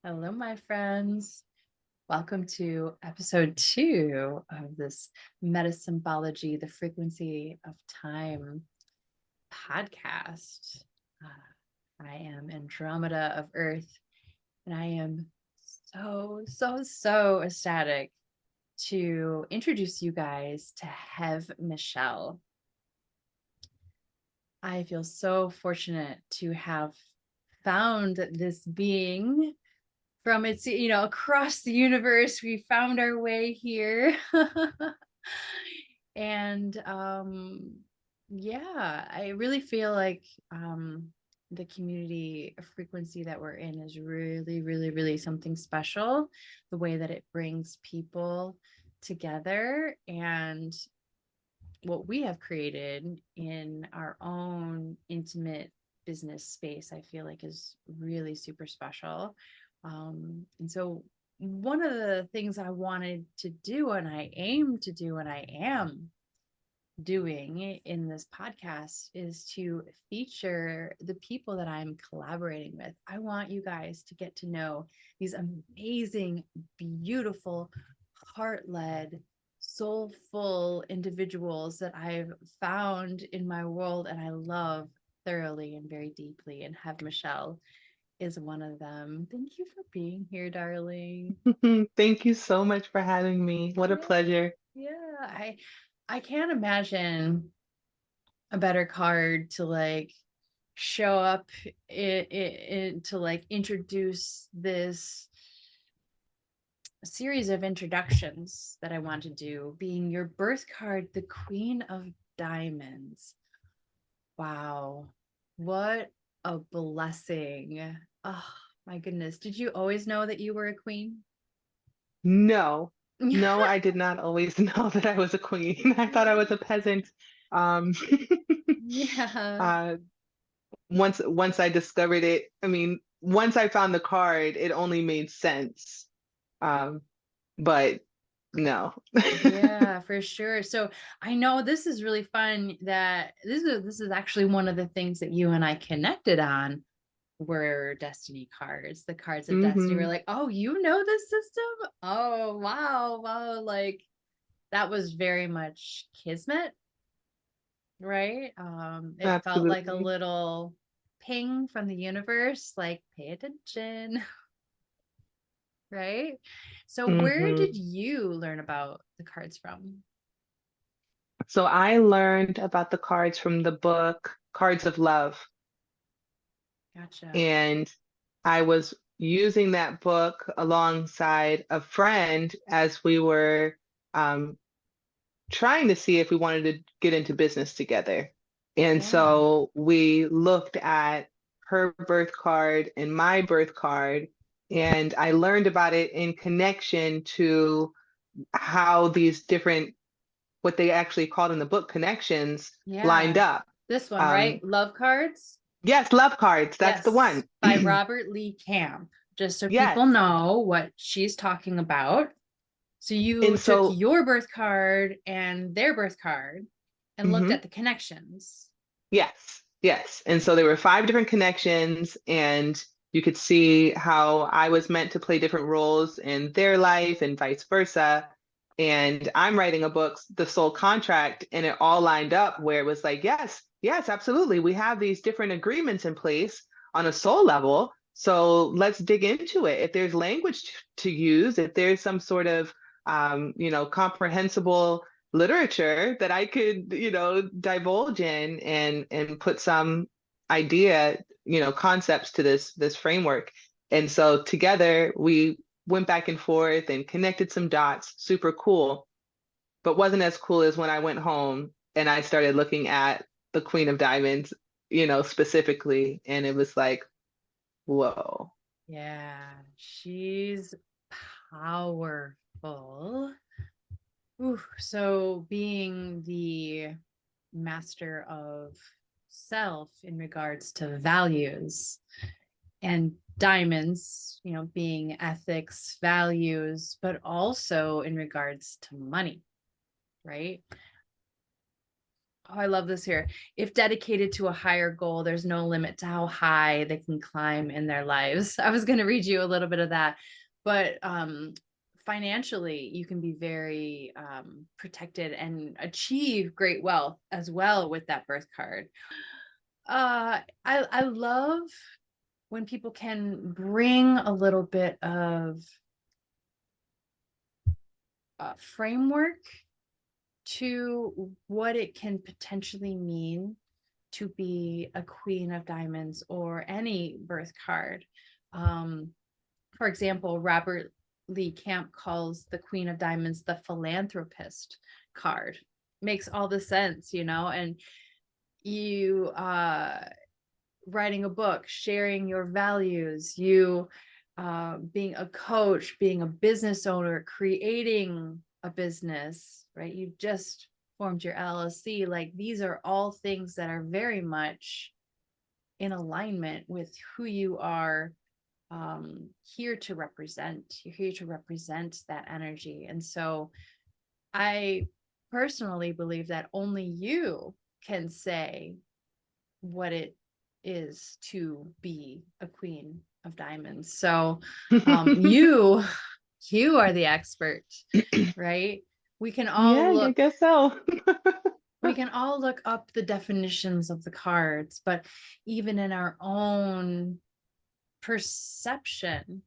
Hello, my friends. Welcome to episode 2 of this MetaSymbology, the frequency of time podcast. I am Andromeda of Earth, and I am so ecstatic to introduce you guys to Michel. I feel so fortunate to have found this being from its, across the universe. We found our way here. And yeah, I really feel like the community frequency that we're in is really something special. The way that it brings people together, and what we have created in our own intimate business space, I feel like is really super special. And so one of the things I wanted to do, and I aim to do, and I am doing in this podcast, is to feature the people that I'm collaborating with. I want you guys to get to know these amazing, beautiful, heart-led, soulful individuals that I've found in my world and I love thoroughly and very deeply. And Michel is one of them. Thank you for being here, darling. Thank you so much for having me. What a Yeah, pleasure. yeah. I can't imagine a better card to like show up to like introduce this series of introductions that I want to do, being your birth card, the Queen of Diamonds. Wow, what a blessing. Oh my goodness. Did you always know that you were a queen? No, no, I did not always know that I was a queen. I thought I was a peasant. Um, Yeah. uh, once I discovered it, I mean, once I found the card, it only made sense. Um, but no. Yeah, for sure. So I know this is really fun that this is actually one of the things that you and I connected on were destiny cards, the cards of destiny. We're hmm like, oh, you know this system? Oh, wow. Like that was very much kismet, right? It felt like a Absolutely. little ping from the universe, like pay attention, right? So where hmm did you learn about the cards from? So I learned about the cards from the book Cards of Love. Gotcha. And I was using that book alongside a friend as we were um, trying to see if we wanted to get into business together. And Yeah. so we looked at her birth card and my birth card, and I learned about it in connection to how these different, what they actually called in the book, connections lined Yeah. up. This one, Um, right? Love Cards. yes, love cards, that's the Yes, one. by Robert Lee Camp. Just so Yes. people know what she's talking about. So you And took so, your birth card and their birth card and looked mhm. at the connections. Yes, yes. And so there were five different connections, and you could see how I was meant to play different roles in their life and vice versa. And I'm writing a book, The Soul Contract, and it all lined up where it was like, yes, yes, absolutely. We have these different agreements in place on a soul level. So let's dig into it. If there's language to use, if there's some sort of comprehensible literature that I could, divulge in and put some idea, concepts to this framework. And so together we went back and forth and connected some dots, super cool, but wasn't as cool as when I went home and I started looking at the Queen of Diamonds, specifically, and it was like, whoa. Yeah, she's powerful. Ooh, so being the master of self in regards to values, and diamonds, being ethics, values, but also in regards to money, right? Oh, I love this here. If dedicated to a higher goal, there's no limit to how high they can climb in their lives. I was going to read you a little bit of that, but financially, you can be very protected and achieve great wealth as well with that birth card. I love when people can bring a little bit of framework to what it can potentially mean to be a queen of diamonds or any birth card. Um, for example, Robert Lee Camp calls the queen of diamonds the philanthropist card. Makes all the sense, you know, and you writing a book, sharing your values, you being a coach, being a business owner, creating a business, right? You just formed your LLC. Like these are all things that are very much in alignment with who you are here to represent. You're here to represent that energy. And so I personally believe that only you can say what it is to be a queen of diamonds. So you you are the expert, right? We can all Yeah, I look guess so. we can all look up the definitions of the cards, but even in our own perception,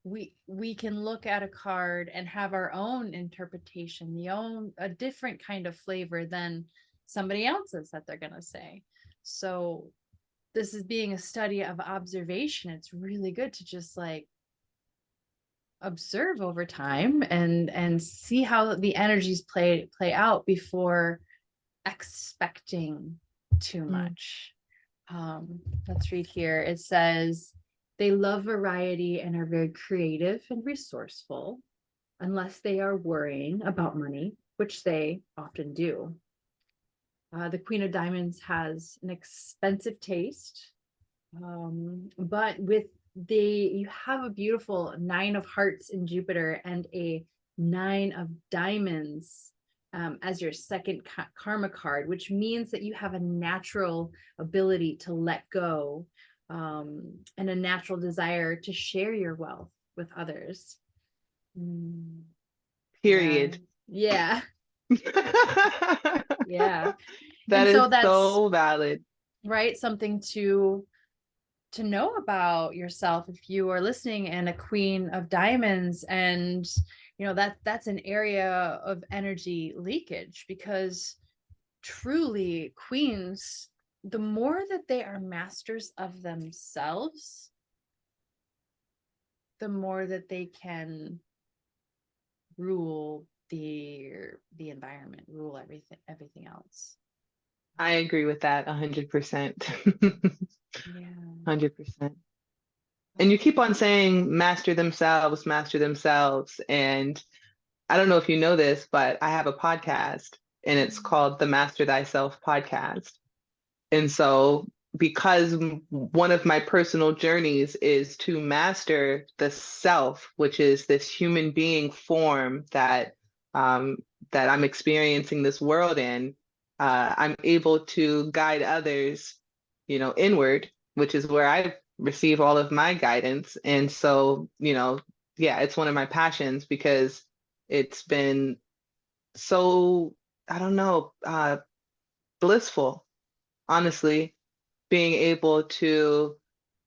we can look at a card and have our own interpretation, a different kind of flavor than somebody else's that they're going to say. So this is being a study of observation. It's really good to just like observe over time and see how the energies play out before expecting too Mm. much. Let's read here. It says they love variety and are very creative and resourceful unless they are worrying about money, which they often do. The Queen of Diamonds has an expensive taste, but with you have a beautiful 9 of Hearts in Jupiter and a 9 of Diamonds as your second karma card, which means that you have a natural ability to let go and a natural desire to share your wealth with others. Mm, yeah, Period. yeah, yeah. That And is so that's so valid. right, something to know about yourself if you are listening and a queen of diamonds, and you know that's an area of energy leakage, because truly queens, the more that they are masters of themselves, the more that they can rule the environment, rule everything else. I agree with that 100%. Yeah. 100%. And you keep on saying master themselves. And I don't know if you know this, but I have a podcast and it's called the Master Thyself podcast. And so, because one of my personal journeys is to master the self, which is this human being form um, that I'm experiencing this world in, I'm able to guide others, inward, which is where I receive all of my guidance. And so, yeah, it's one of my passions because it's been so, I don't know, blissful, honestly, being able to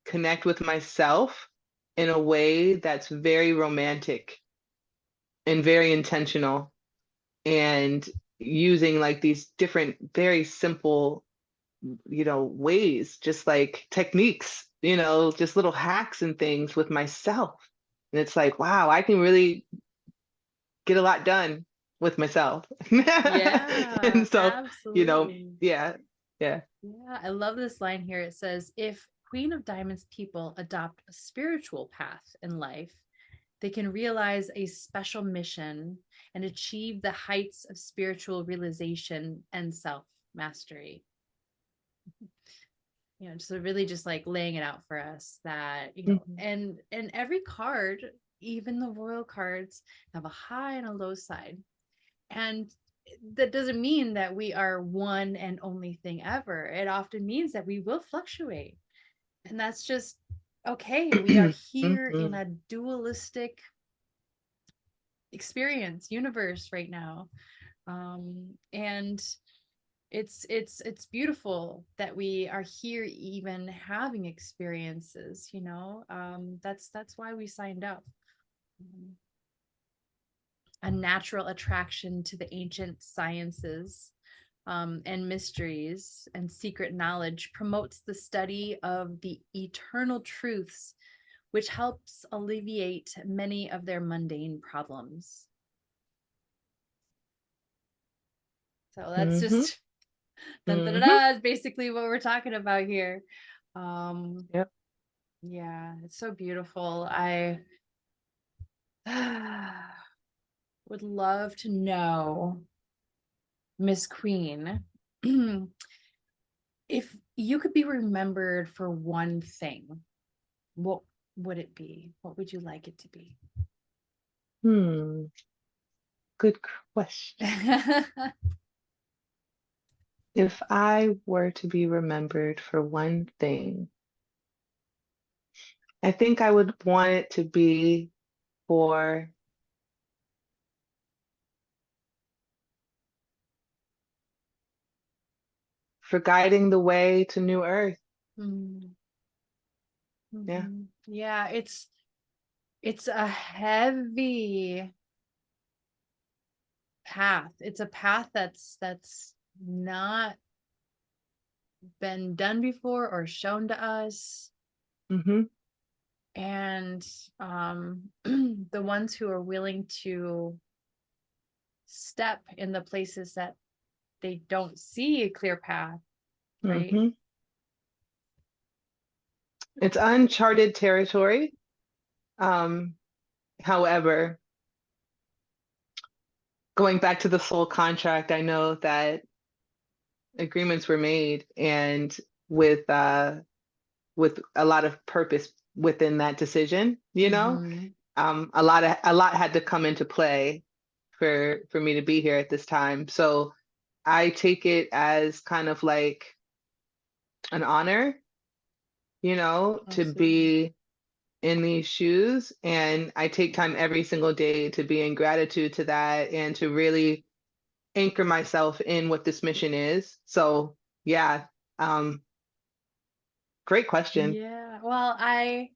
connect with myself in a way that's very romantic and very intentional, and using like these different, very simple, ways, just like techniques, just little hacks and things with myself. And it's like, wow, I can really get a lot done with myself. Yeah, And so, absolutely. yeah, yeah. Yeah, I love this line here. It says, if Queen of Diamonds people adopt a spiritual path in life, they can realize a special mission and achieve the heights of spiritual realization and self mastery. You know, just really just like laying it out for us that, you know, Mhm. and every card, even the royal cards, have a high and a low side. And that doesn't mean that we are one and only thing ever. It often means that we will fluctuate. And that's just okay. We are here in Mhm. a dualistic experience universe right now. And it's beautiful that we are here even having experiences, you know. That's why we signed up. Um, a natural attraction to the ancient sciences, and mysteries and secret knowledge promotes the study of the eternal truths, which helps alleviate many of their mundane problems. So that's Mhm. just dun, dun, dun, Mhm. dun, basically what we're talking about here. Um, Yep. yeah, it's so beautiful. I would love to know, Miss Queen, if you could be remembered for one thing, what would it be? What would you like it to be? Hmm. Good question. If I were to be remembered for one thing, I think I would want it to be for guiding the way to New Earth. Mm, Yeah. mhm. Yeah, it's a heavy path. It's a path that's not been done before or shown to us. Hmm. And the ones who are willing to step in the places that they don't see a clear path, right? Hmm. It's uncharted territory. Um, However, going back to the soul contract, I know that agreements were made and with with a lot of purpose within that decision, you know. Mm-hmm. A lot had to come into play for me to be here at this time. So I take it as kind of like an honor, you know, to Absolutely. be in these shoes. And I take time every single day to be in gratitude to that and to really anchor myself in what this mission is. So yeah, um, great question. Yeah. Well, I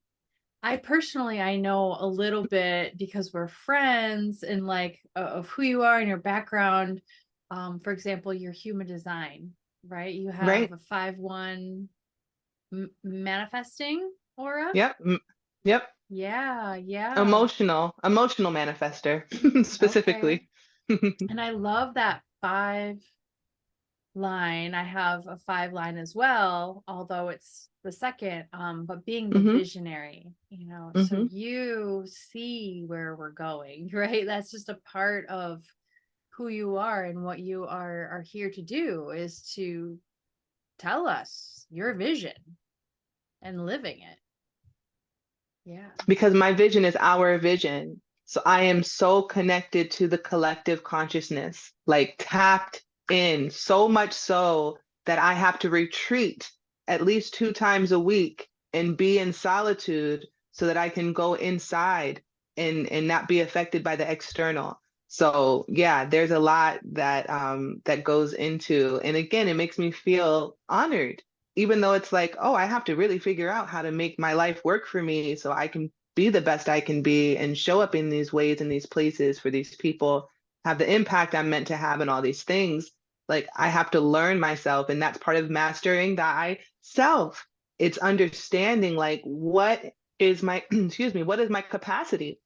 personally I know a little bit because we're friends and like of who you are and your background. For example, your human design, right? You have Right? a 5-1 manifesting aura. Yep. Yep. Yeah, yeah. Emotional manifester Okay. specifically. And I love that 5 line. I have a 5 line as well, although it's the second, but being the Hmm. visionary, you know, so Hmm. you see where we're going, right? That's just a part of who you are, and what you are here to do is to tell us your vision and living it. Yeah. Because my vision is our vision. So I am so connected to the collective consciousness, like tapped in so much so that I have to retreat at least 2 times a week and be in solitude so that I can go inside and not be affected by the external. So yeah, there's a lot that that goes into, and again, it makes me feel honored, even though it's like, oh, I have to really figure out how to make my life work for me so I can be the best I can be and show up in these ways, in these places for these people, have the impact I'm meant to have and all these things. Like I have to learn myself, and that's part of mastering thyself. It's understanding like what is my excuse me, what is my capacity?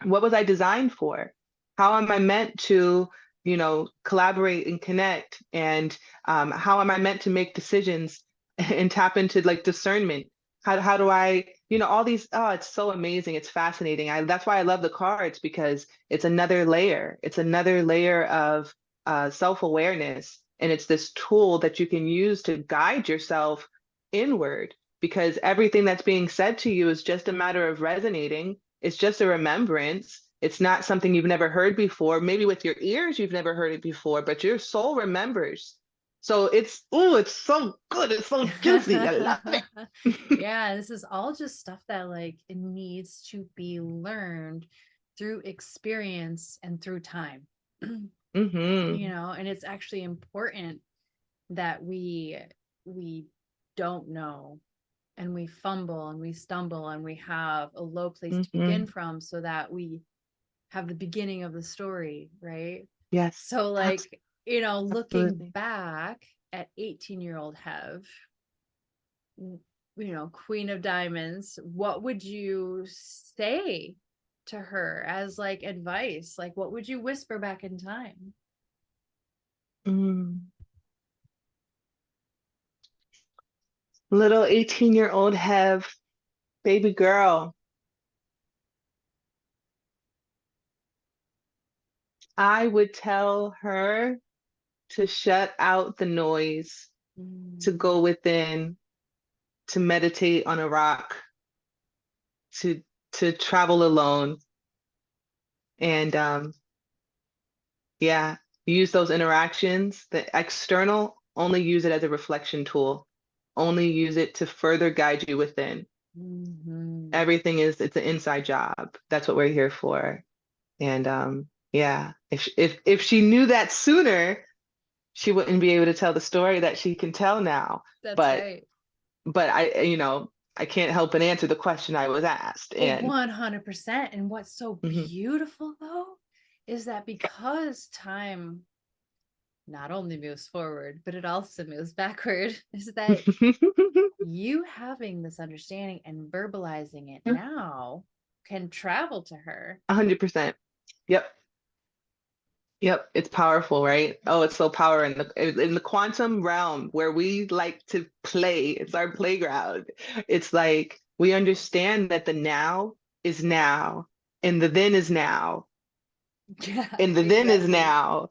What was I designed for? How am I meant to, you know, collaborate and connect? And how am I meant to make decisions and tap into like discernment? How do I, you know, all these, oh, it's so amazing. It's fascinating. That's why I love the cards because it's another layer. It's another layer of self-awareness. And it's this tool that you can use to guide yourself inward because everything that's being said to you is just a matter of resonating. It's just a remembrance. It's not something you've never heard before. Maybe with your ears, you've never heard it before, but your soul remembers. So it's so good. It's so juicy. I love it. Yeah, this is all just stuff that like it needs to be learned through experience and through time. Hmm. And it's actually important that we don't know, and we fumble and we stumble and we have a low place to begin Hmm. from so that we have the beginning of the story, right? Yes, So like, looking absolutely. back at 18-year-old Hev, Queen of Diamonds, what would you say to her as like advice? Like, what would you whisper back in time? Mm. Little 18-year-old have baby girl. I would tell her to shut out the noise, to Mm, go within, to meditate on a rock, to travel alone, and yeah, use those interactions. The external, only use it as a reflection tool. Only use it to further guide you within. mhm. Everything it's an inside job. That's what we're here for. And yeah, if she knew that sooner, she wouldn't be able to tell the story that she can tell now. That's But right. I can't help but answer the question I was asked. Well, And 100%. And what's so mhm. beautiful though is that because time not only moves forward, but it also moves backward, is that you having this understanding and verbalizing it now can travel to her. 100%. Yep. Yep, it's powerful, right? Oh, it's so power in the quantum realm where we like to play. It's our playground. It's like we understand that the now is now, and the then is now, Yeah, and the then is exactly. now,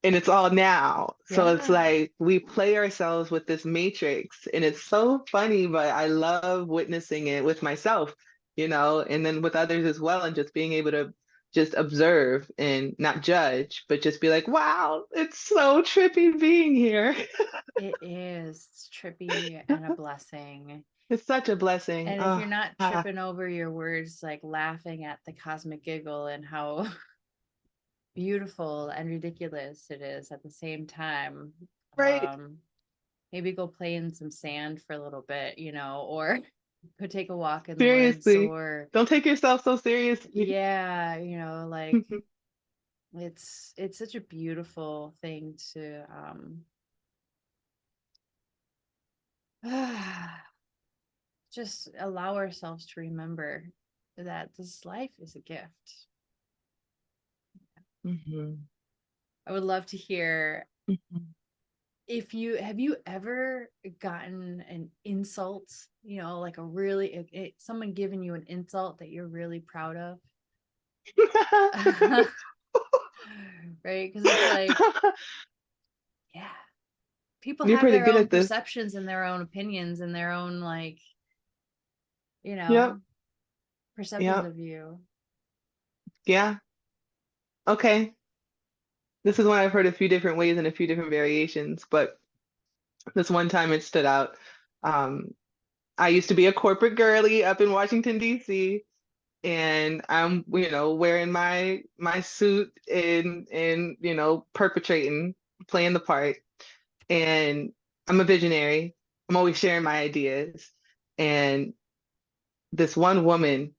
and it's all now. So it's Yeah, like we play ourselves with this matrix, and it's so funny, but I love witnessing it with myself, and then with others as well, and just being able to just observe and not judge, but just be like, wow, it's so trippy being here. it is. It's trippy and a blessing. It's such a blessing. And if Oh, you're not ah, tripping over your words, like laughing at the cosmic giggle and how beautiful and ridiculous it is at the same time, right. um, maybe go play in some sand for a little bit, or go take a walk in the woods, Seriously. or Don't take yourself so seriously. yeah, like it's such a beautiful thing to just allow ourselves to remember that this life is a gift. Mhm. I would love to hear, Mhm. if you have you ever gotten an insult, like a really someone giving you an insult that you're really proud of. Right, because it's like, yeah, people You're have pretty their good own at this. perceptions and their own opinions and their own like, you Yep. know perceptions Yep. of you. Yeah. Okay. This is one I've heard a few different ways and a few different variations, but this one time it stood out. Um, I used to be a corporate girly up in Washington, D.C., and I'm, wearing my suit and perpetrating, playing the part. And I'm a visionary. I'm always sharing my ideas. And this one woman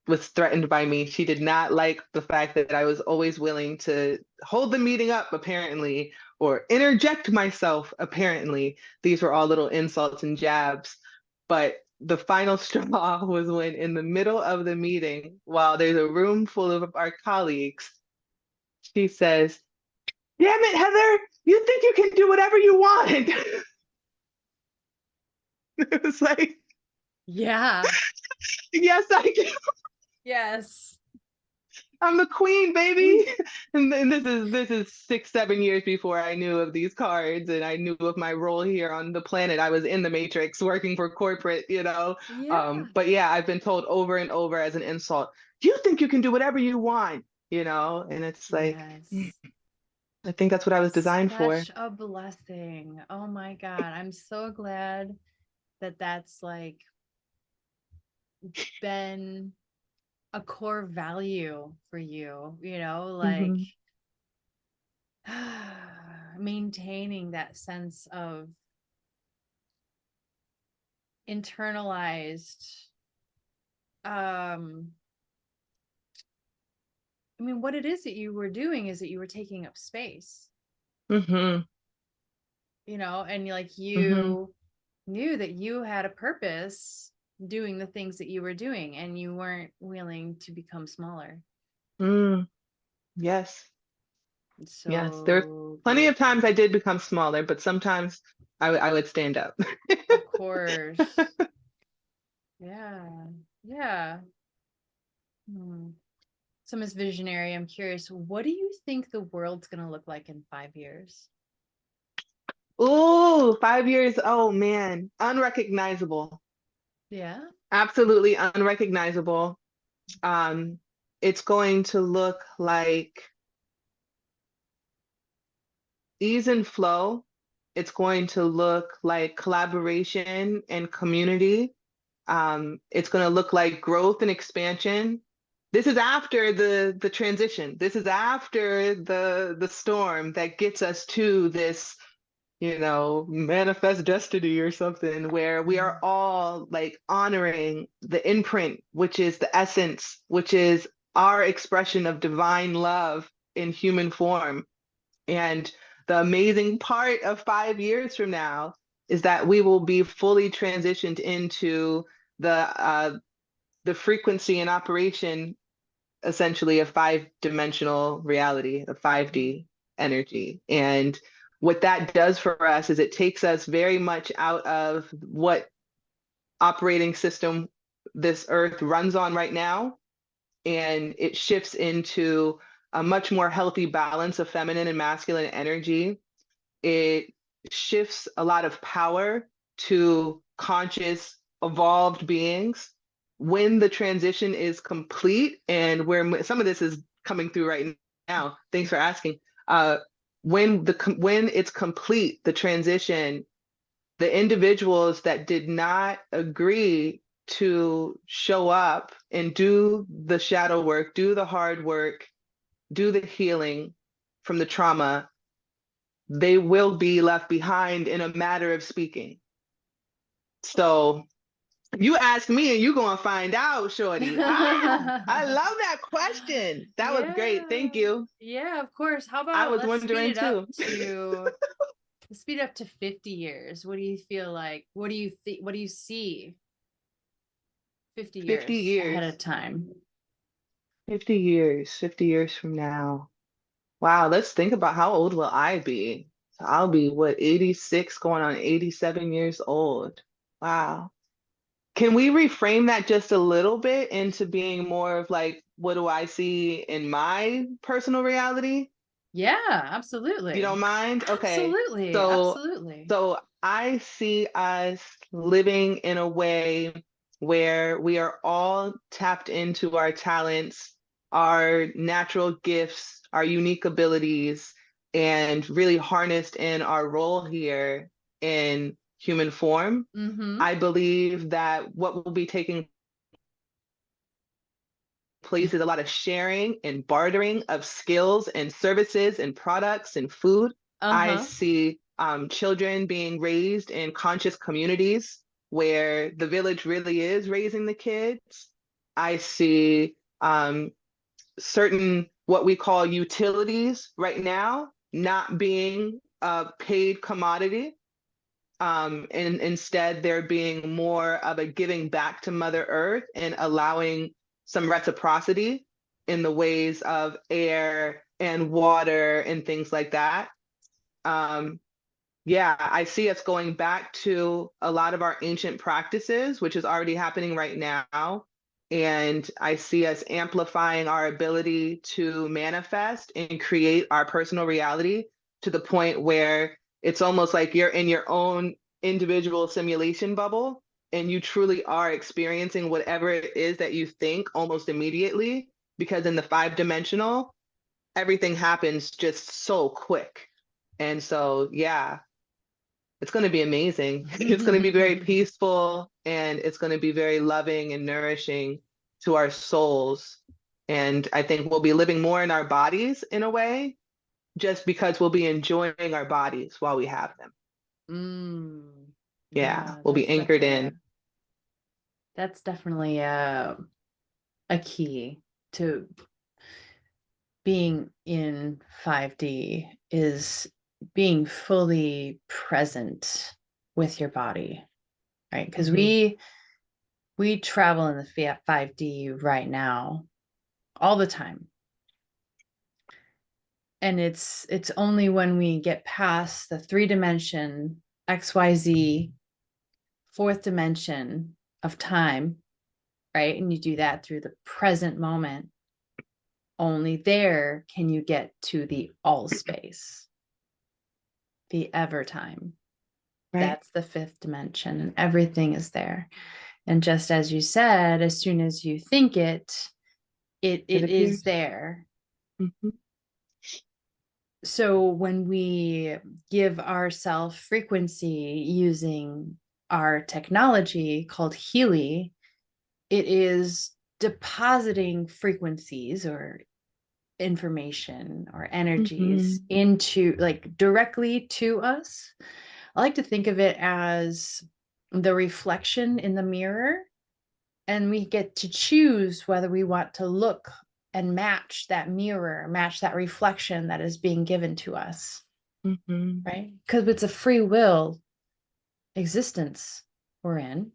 was threatened by me. She did not like the fact that I was always willing to hold the meeting up, apparently, or interject myself, apparently. These were all little insults and jabs. But the final straw was when, in the middle of the meeting, while there's a room full of our colleagues, she says, "Damn it, Heather, you think you can do whatever you want." It was like, Yeah. yes, I can. Yes. I'm the queen, baby. And this is 6, 7 years before I knew of these cards and I knew of my role here on the planet. I was in the matrix working for corporate, you know. Yeah. But yeah, I've been told over and over as an insult, you think you can do whatever you want, you know? And it's like, Yes. I think that's what I was designed for. Such a blessing. Oh my God. I'm so glad that that's like been a core value for you, like Hmm. maintaining that sense of internalized um I mean, what it is that you were doing is that you were taking up space, Hmm. and like Hmm. you knew that you had a purpose doing the things that you were doing and you weren't willing to become smaller. Mm, yes. It's Yes. There were so plenty of times I beautiful. did become smaller, but sometimes I would stand up. Of course. Yeah. Yeah. Hmm. So, Miss Visionary, I'm curious, what do you think the world's going to look like in 5 years? Ooh, 5 years. Oh man, unrecognizable. Yeah. Absolutely unrecognizable. Um, it's going to look like ease and flow. It's going to look like collaboration and community. It's going to look like growth and expansion. This is after the transition. This is after the storm that gets us to this, manifest destiny or something where we are all like honoring the imprint, which is the essence, which is our expression of divine love in human form. And the amazing part of 5 years from now is that we will be fully transitioned into the frequency and operation essentially a 5-dimensional reality, a 5D energy. And what that does for us is it takes us very much out of what operating system this earth runs on right now, and it shifts into a much more healthy balance of feminine and masculine energy. It shifts a lot of power to conscious, evolved beings. When the transition is complete, and where some of this is coming through right now, thanks for asking. Uh, when it's complete, the transition, the individuals that did not agree to show up and do the shadow work, do the hard work, do the healing from the trauma, they will be left behind in a matter of speaking. So you ask me and you gonna find out, shorty. I love that question. That was great. Thank Yeah. you. Yeah, of course. How I about was let's wondering too. speed up to 50 years. What do you feel like? What do you see 50 50 years ahead years, of time? 50 years, 50 years from now. Wow, let's think about how old will I be? So I'll be what, 86 going on 87 years old. Wow. Can we reframe that just a little bit into being more of like, what do I see in my personal reality? Yeah, You don't absolutely. mind? Okay. Absolutely. So, Absolutely. so I see us living in a way where we are all tapped into our talents, our natural gifts, our unique abilities, and really harnessed in our role here in human form. Mm-hmm. I believe that what will be taking place is a lot of sharing and bartering of skills and services and products and food. I Uh-huh. see children being raised in conscious communities where the village really is raising the kids. I see certain what we call utilities right now not being a paid commodity, and instead there being more of a giving back to Mother Earth and allowing some reciprocity in the ways of air and water and things like that. Um, yeah, I see us going back to a lot of our ancient practices, which is already happening right now. And I see us amplifying our ability to manifest and create our personal reality to the point where it's almost like you're in your own individual simulation bubble and you truly are experiencing whatever it is that you think almost immediately. Because in the 5 dimensional, everything happens just so quick. And so, yeah, it's going to be amazing. It's going to be very peaceful and it's going to be very loving and nourishing to our souls. And I think we'll be living more in our bodies in a way, just because we'll be enjoying our bodies while we have them. Mm, Yeah, yeah, we'll be anchored in. that's definitely a key to being in 5D is being fully present with your body, right? Because Mhm, we travel in the 5D right now all the time. And it's only when we get past the 3 dimension XYZ fourth dimension of time, right? And you do that through the present moment. Only there can you get to the all space, the ever time. right? That's the fifth dimension, and everything is there. And just as you said, as soon as you think it, It it is appears. there. Mhm, So when we give ourselves frequency using our technology called Healy, it is depositing frequencies or information or energies mhm, into like directly to us. I like to think of it as the reflection in the mirror, and we get to choose whether we want to look and match that mirror, match that reflection that is being given to us, mhm, right? Because it's a free will existence we're in.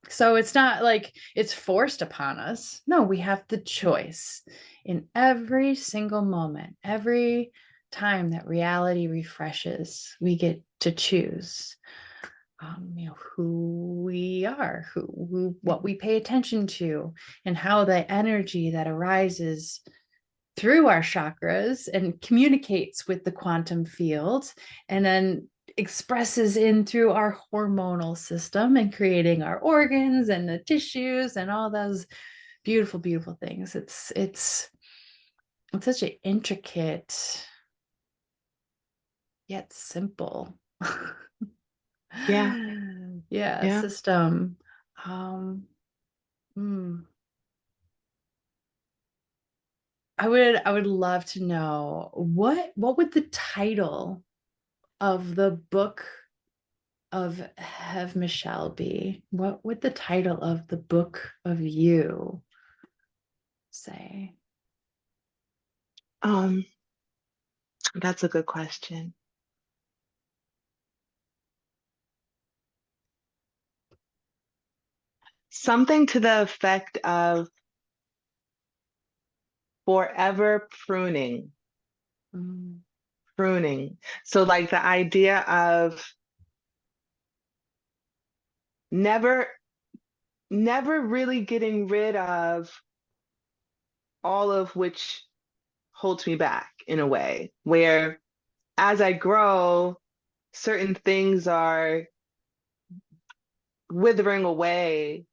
So it's not like it's forced upon us. No, we have the choice in every single moment, every time that reality refreshes, we get to choose. Who we are, what we pay attention to, and how the energy that arises through our chakras and communicates with the quantum field and then expresses in through our hormonal system and creating our organs and the tissues and all those beautiful beautiful things. It's such an intricate yet simple yeah, yeah yeah. system. um hmm. I would love to know what would the title of the book of Michelle be? What would the title of the book of you say? Um, that's a good question. Something to the effect of forever pruning, Mm, pruning. So like the idea of never, never really getting rid of all of which holds me back in a way, where as I grow, certain things are withering away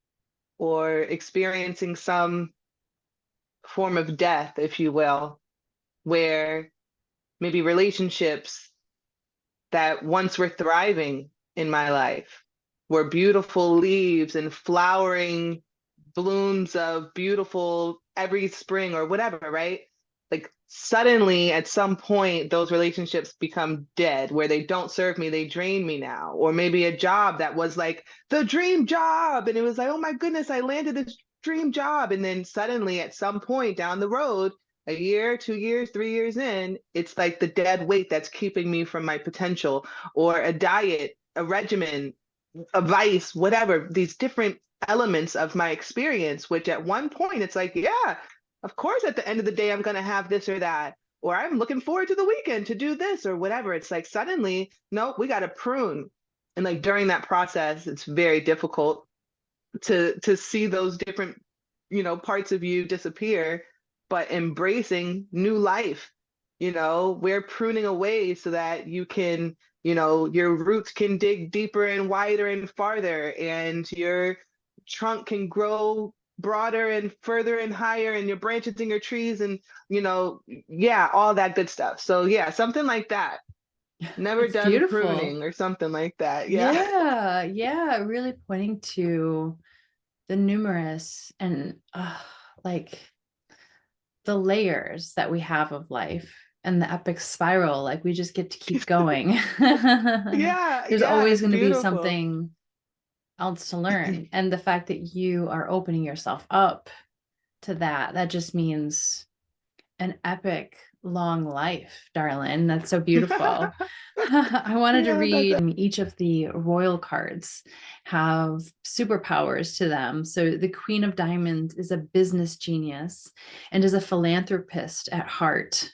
or experiencing some form of death, if you will, where maybe relationships that once were thriving in my life were beautiful leaves and flowering blooms of beautiful every spring or whatever, right? Like suddenly at some point, those relationships become dead where they don't serve me, they drain me now. Or maybe a job that was like the dream job. And it was like, oh my goodness, I landed this dream job. And then suddenly at some point down the road, a year, 2 years, 3 years in, it's like the dead weight that's keeping me from my potential, or a diet, a regimen, a vice, whatever, these different elements of my experience, which at one point it's like, yeah, of course, at the end of the day, I'm going to have this or that, or I'm looking forward to the weekend to do this or whatever. It's like suddenly, nope, we got to prune. And like during that process, it's very difficult to see those different parts of you disappear, but embracing new life. We're pruning away so that you can, your roots can dig deeper and wider and farther, and your trunk can grow broader and further and higher, and your branches and your trees, and, yeah, all that good stuff. So, yeah, something like that. Never It's done beautiful. pruning or something like that. Yeah. Yeah, yeah, really pointing to the numerous and like the layers that we have of life and the epic spiral. Like we just get to keep going. Yeah, There's yeah, always it's going to be beautiful. something else to learn. And the fact that you are opening yourself up to that, that just means an epic long life, darling. That's so beautiful. I wanted to Yeah, read each of the royal cards have superpowers to them. So the Queen of Diamonds is a business genius and is a philanthropist at heart.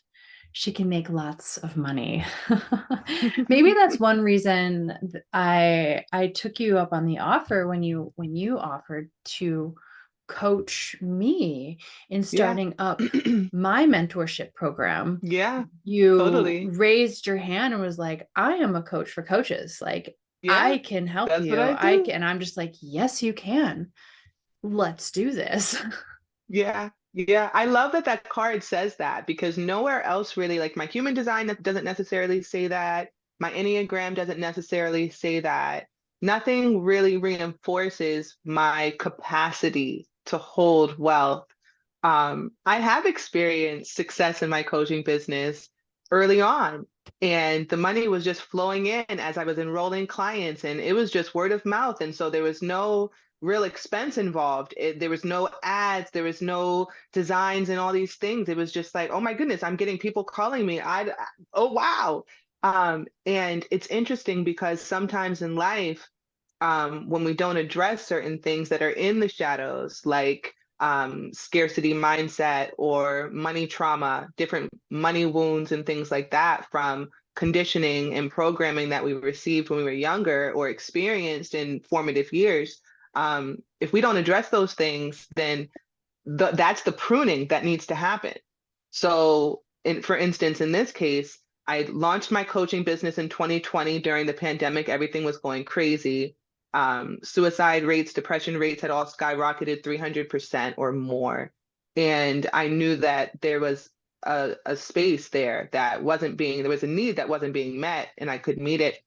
She can make lots of money. Maybe that's one reason I took you up on the offer when you offered to coach me in yeah. starting up my mentorship program. Yeah, You totally. raised your hand and was like, I am a coach for coaches. Like, Yeah, I can help that's what you. I I do. can. And I'm just like, yes, you can. Let's do this. Yeah, yeah. I love that that card says that, because nowhere else really, like my human design doesn't necessarily say that. My Enneagram doesn't necessarily say that. Nothing really reinforces my capacity to hold wealth. I have experienced success in my coaching business early on, and the money was just flowing in as I was enrolling clients, and it was just word of mouth. And so there was no real expense involved. There was no ads, there was no designs and all these things. It was just like, oh my goodness, I'm getting people calling me. Oh wow. And it's interesting because sometimes in life, when we don't address certain things that are in the shadows, like scarcity mindset or money trauma, different money wounds, and things like that from conditioning and programming that we received when we were younger or experienced in formative years. If we don't address those things, then that's the pruning that needs to happen. So, for instance, in this case, I launched my coaching business in 2020 during the pandemic. Everything was going crazy. Suicide rates, depression rates had all skyrocketed 300% or more. And I knew that there was a space there that wasn't being, there was a need that wasn't being met, and I could meet it.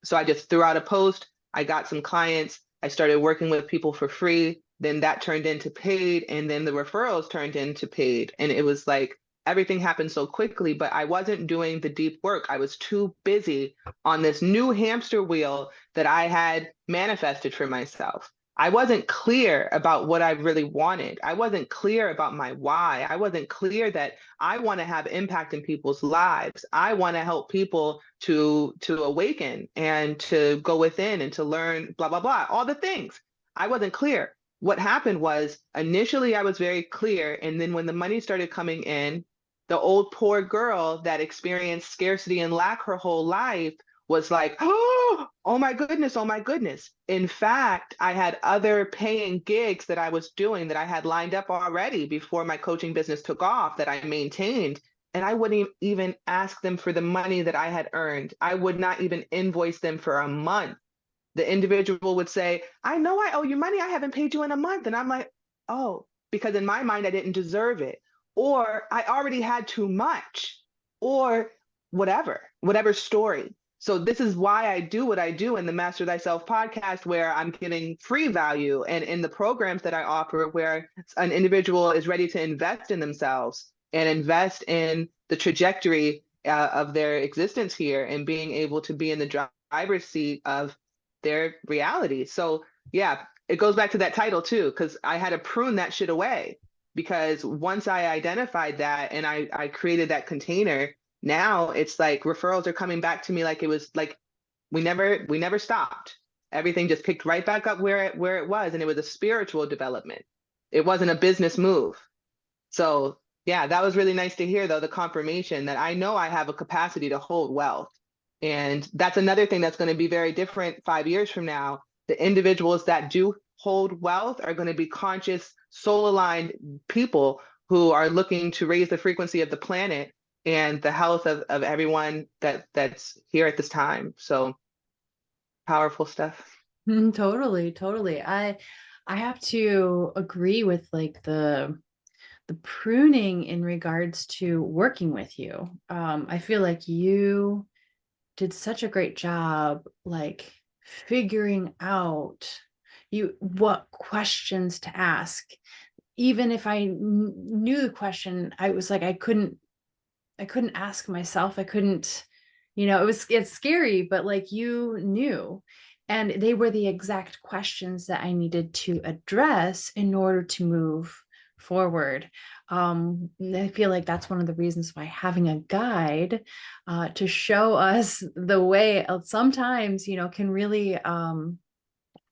So I just threw out a post. I got some clients. I started working with people for free. Then that turned into paid. And then the referrals turned into paid. And it was like everything happened so quickly, but I wasn't doing the deep work. I was too busy on this new hamster wheel that I had manifested for myself. I wasn't clear about what I really wanted. I wasn't clear about my why. I wasn't clear that I want to have impact in people's lives. I want to help people to awaken and to go within and to learn blah blah blah, all the things. I wasn't clear. What happened was initially I was very clear, and then when the money started coming in, the old poor girl that experienced scarcity and lack her whole life was like, oh my goodness, oh my goodness. In fact, I had other paying gigs that I was doing that I had lined up already before my coaching business took off that I maintained. And I wouldn't even ask them for the money that I had earned. I would not even invoice them for a month. The individual would say, I know I owe you money. I haven't paid you in a month. And I'm like, oh, because in my mind, I didn't deserve it. Or I already had too much, or whatever story. So this is why I do what I do in the Master Thyself podcast, where I'm getting free value, and in the programs that I offer, where an individual is ready to invest in themselves and invest in the trajectory of their existence here, and being able to be in the driver's seat of their reality. So yeah, it goes back to that title too, because I had to prune that shit away. Because once I identified that and I created that container, now it's like referrals are coming back to me like it was like we never stopped. Everything just picked right back up where it was, and it was a spiritual development. It wasn't a business move. So yeah, that was really nice to hear, though, the confirmation that I know I have a capacity to hold wealth. And that's another thing that's going to be very different 5 years from now. The individuals that do hold wealth are going to be conscious soul aligned people who are looking to raise the frequency of the planet and the health of everyone that's here at this time. So powerful stuff. Totally, totally. I have to agree with like the pruning in regards to working with you. I feel like you did such a great job, like figuring out what questions to ask. Even if I knew the question, I was like, I couldn't ask myself. I couldn't, it's scary, but like you knew. And they were the exact questions that I needed to address in order to move forward. I feel like that's one of the reasons why having a guide to show us the way sometimes, can really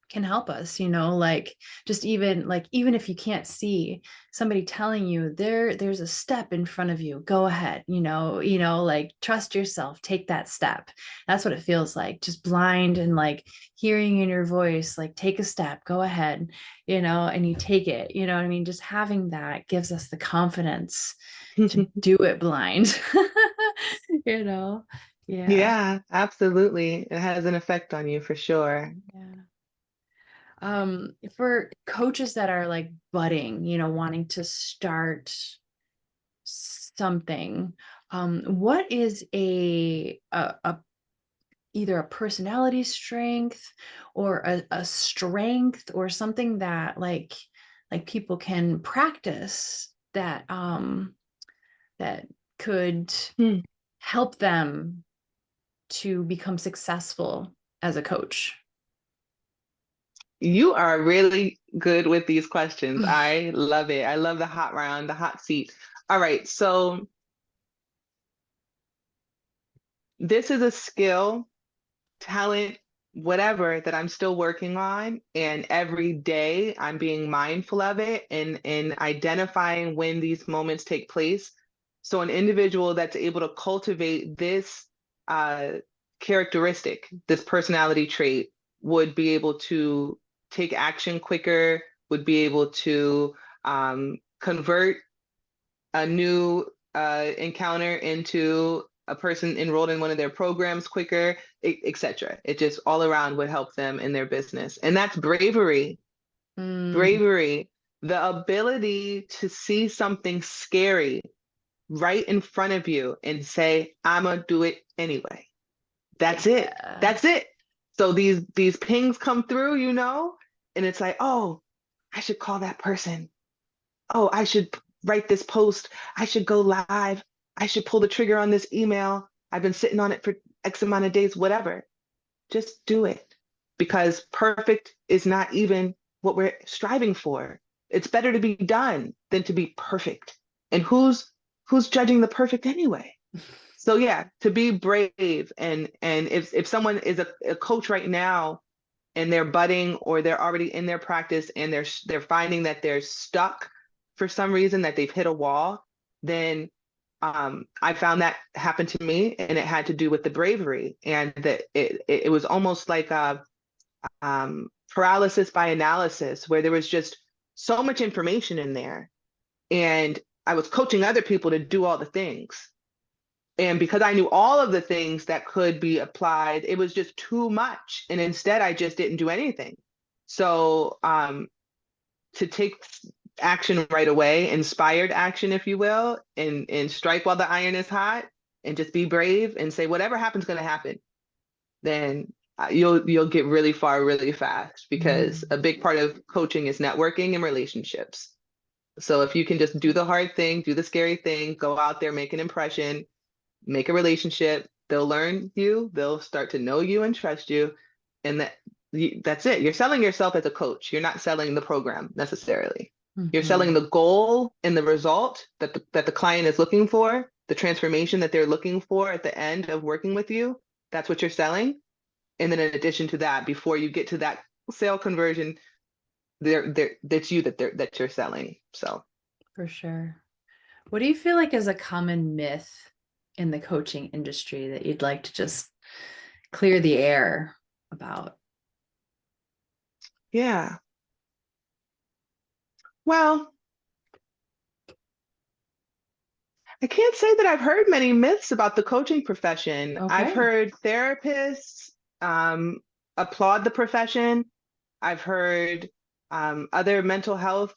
can help us, like just even if you can't see somebody telling you there's a step in front of you, go ahead, like trust yourself, take that step. That's what it feels like, just blind and like hearing in your voice, like take a step, go ahead, and you take it, what I mean? Just having that gives us the confidence to do it blind. you know yeah. Yeah, absolutely. It has an effect on you for sure. Yeah. For coaches that are like budding, wanting to start something, what is a either a personality strength or a strength or something that like people can practice that could Hmm. help them to become successful as a coach? You are really good with these questions. I love it. I love the hot round, the hot seat. All right, so this is a skill, talent, whatever that I'm still working on. And every day I'm being mindful of it and identifying when these moments take place. So an individual that's able to cultivate this uh, characteristic, this personality trait, would be able to take action quicker, would be able to convert a new encounter into a person enrolled in one of their programs quicker, etc. It just all around would help them in their business. And that's bravery. Mm, Bravery, the ability to see something scary right in front of you and say, I'm gonna do it anyway. That's it. yeah. That's it. So these pings come through, and it's like, oh, I should call that person. Oh, I should write this post. I should go live. I should pull the trigger on this email. I've been sitting on it for X amount of days, whatever. Just do it because perfect is not even what we're striving for. It's better to be done than to be perfect. And who's judging the perfect anyway? So yeah, to be brave and if someone is a coach right now and they're budding or they're already in their practice and they're finding that they're stuck for some reason, that they've hit a wall, then I found that happened to me, and it had to do with the bravery, and that it was almost like a paralysis by analysis, where there was just so much information in there, and I was coaching other people to do all the things. And because I knew all of the things that could be applied, it was just too much. And instead, I just didn't do anything. So to take action right away, inspired action, if you will, and strike while the iron is hot, and just be brave and say whatever happens going to happen, then you'll get really far really fast, because Mm. a big part of coaching is networking and relationships. So if you can just do the hard thing, do the scary thing, go out there, make an impression, make a relationship, they'll learn you, they'll start to know you and trust you, and that's it. You're selling yourself as a coach. You're not selling the program necessarily. You're selling Mhm. the goal and the result that the client is looking for, the transformation that they're looking for at the end of working with you. That's what you're selling. And then in addition to that, before you get to that sale conversion, that's you that you're selling. So For sure. What do you feel like is a common myth in the coaching industry that you'd like to just clear the air about? yeah. Well, I can't say that I've heard many myths about the coaching profession. I've Okay. heard therapists um, applaud the profession. I've heard other mental health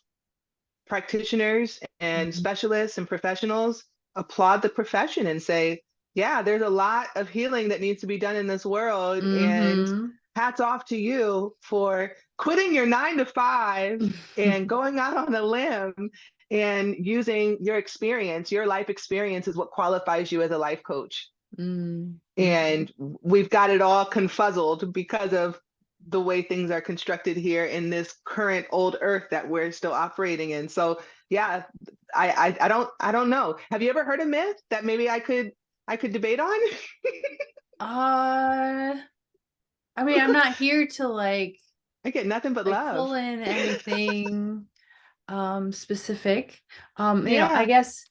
practitioners and Mhm. specialists and professionals applaud the profession and say, yeah, there's a lot of healing that needs to be done in this world. And Mhm. hats off to you for quitting your 9 to 5 and going out on a limb and using your experience, your life experience is what qualifies you as a life coach. Mm, mhm. And we've got it all confuzzled because of the way things are constructed here in this current old earth that we're still operating in. So yeah, I don't know. Have you ever heard a myth that maybe I could debate on? Uh, I mean, I'm not here to I get nothing but love. pull in anything specific. I Yeah, guess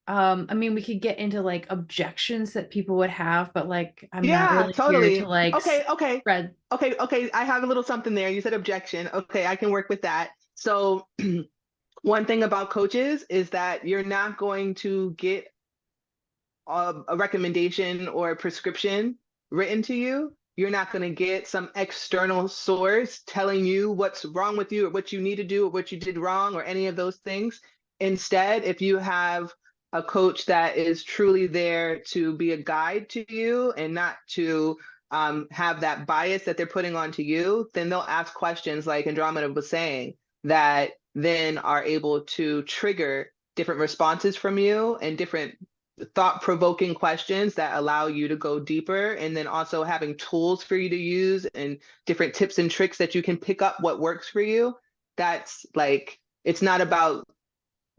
I mean we could get into like objections that people would have, but like I'm not yeah, really here to totally. like Okay, okay, spread. okay. I have a little something there. You said objection. Okay, I can work with that. So one thing about coaches is that you're not going to get a recommendation or a prescription written to you. You're not going to get some external source telling you what's wrong with you or what you need to do or what you did wrong or any of those things. Instead, if you have a coach that is truly there to be a guide to you and not to have that bias that they're putting onto you, then they'll ask questions like Andromeda was saying that then are able to trigger different responses from you and different thought-provoking questions that allow you to go deeper, and then also having tools for you to use and different tips and tricks that you can pick up what works for you. That's like, it's not about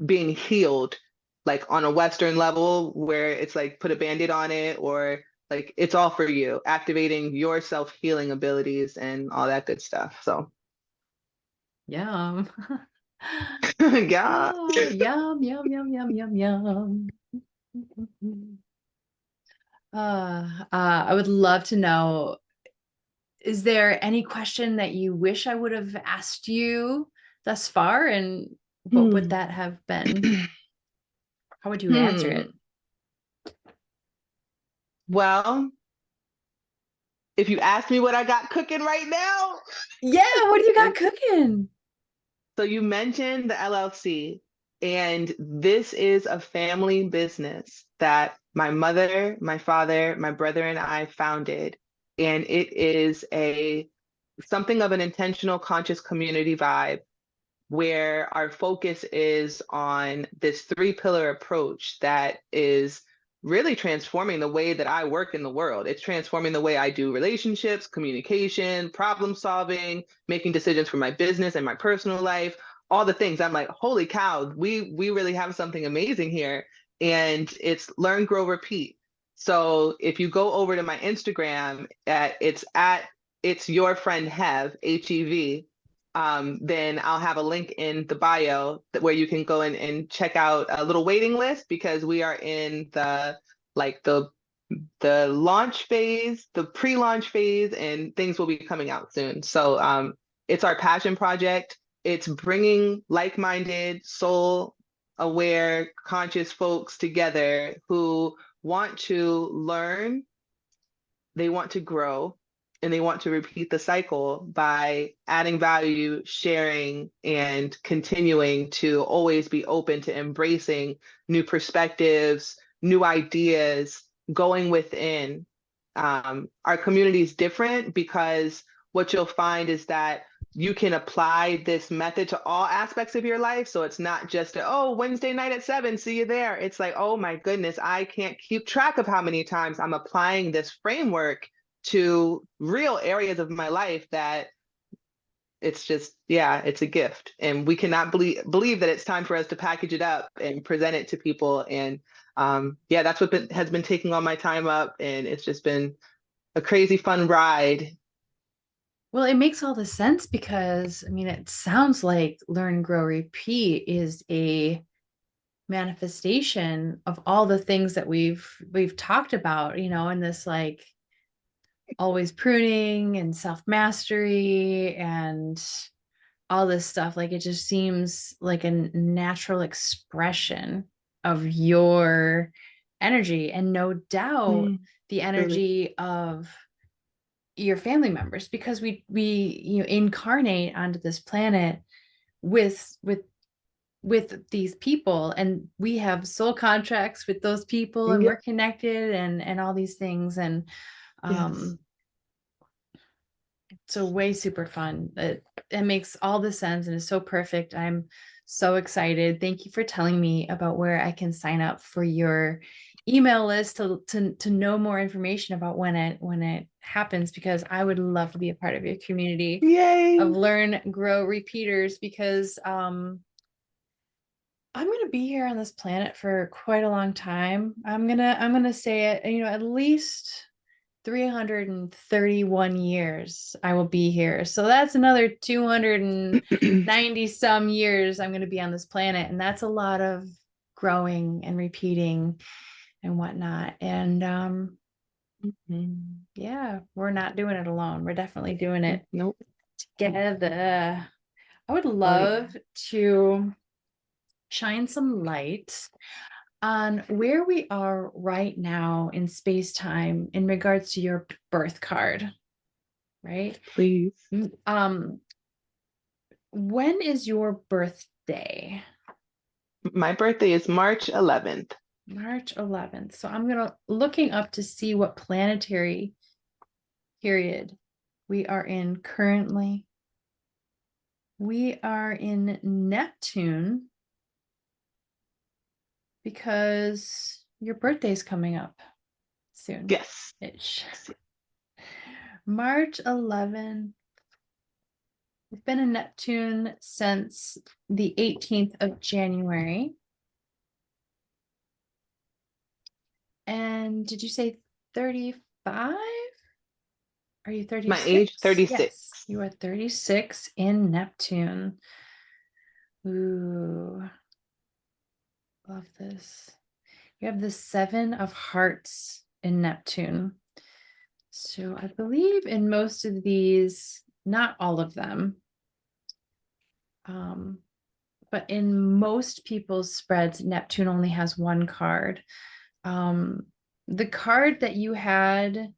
being healed like on a Western level where it's like put a band-aid on it, or like it's all for you, activating your self-healing abilities and all that good stuff. So Yum. yeah. Oh, yum, yum, yum, yum, yum, yum. I would love to know, is there any question that you wish I would have asked you thus far? And what would Hmm. that have been? How would you answer Hmm. it? Well, if you ask me what I got cooking right now. Yeah, what do you got cooking? So you mentioned the LLC, and this is a family business that my mother, my father, my brother, and I founded. And it is a something of an intentional conscious community vibe where our focus is on this three-pillar approach that is really transforming the way that I work in the world. It's transforming the way I do relationships, communication, problem solving, making decisions for my business and my personal life, all the things. I'm like, holy cow, we really have something amazing here. And it's learn, grow, repeat. So if you go over to my Instagram, at it's your friend Hev, Hev, then I'll have a link in the bio where you can go in and check out a little waiting list, because we are in the like the launch phase, the pre-launch phase, and things will be coming out soon. So it's our passion project. It's bringing like-minded, soul-aware, conscious folks together who want to learn, they want to grow, and they want to repeat the cycle by adding value, sharing, and continuing to always be open to embracing new perspectives, new ideas, going within. Our community is different because what you'll find is that you can apply this method to all aspects of your life. So it's not just, oh, Wednesday night at 7, see you there. It's like, oh my goodness, I can't keep track of how many times I'm applying this framework to real areas of my life that it's just, yeah, it's a gift. And we cannot believe that it's time for us to package it up and present it to people. And yeah, that's what has been taking all my time up. And it's just been a crazy fun ride. Well, it makes all the sense because I mean, it sounds like learn, grow, repeat is a manifestation of all the things that we've talked about, in this like always pruning and self-mastery and all this stuff. Like it just seems like a natural expression of your energy, and no doubt Mm, the truly. energy of your family members, because we incarnate onto this planet with these people, and we have soul contracts with those people, and Yep. we're connected, and all these things. And Yes. um so way super fun. It makes all the sense and is so perfect. I'm so excited. Thank you for telling me about where I can sign up for your email list to know more information about when it happens, because I would love to be a part of your community of Yay. learn, grow, repeaters, because I'm going to be here on this planet for quite a long time. I'm going to say it, at least 331 years I will be here. So that's another 290 some years I'm going to be on this planet. And that's a lot of growing and repeating and whatnot. And Mhm. yeah, we're not doing it alone. We're definitely doing it Nope. together. I would Oh yeah. love to shine some light on where we are right now in space time in regards to your birth card, right? Please. When is your birthday? My birthday is March 11th. March 11th. So I'm looking up to see what planetary period we are in currently. We are in Neptune because your birthday's coming up soon. Yes. Ish. March 11th. We've been in Neptune since the 18th of January. And did you say 35? Are you My age, 36? 36. Yes, you are 36 in Neptune. Ooh, love this. You have the Seven of Hearts in Neptune. So I believe in most of these, not all of them, um, but in most people's spreads, Neptune only has one card. Um, the card that you had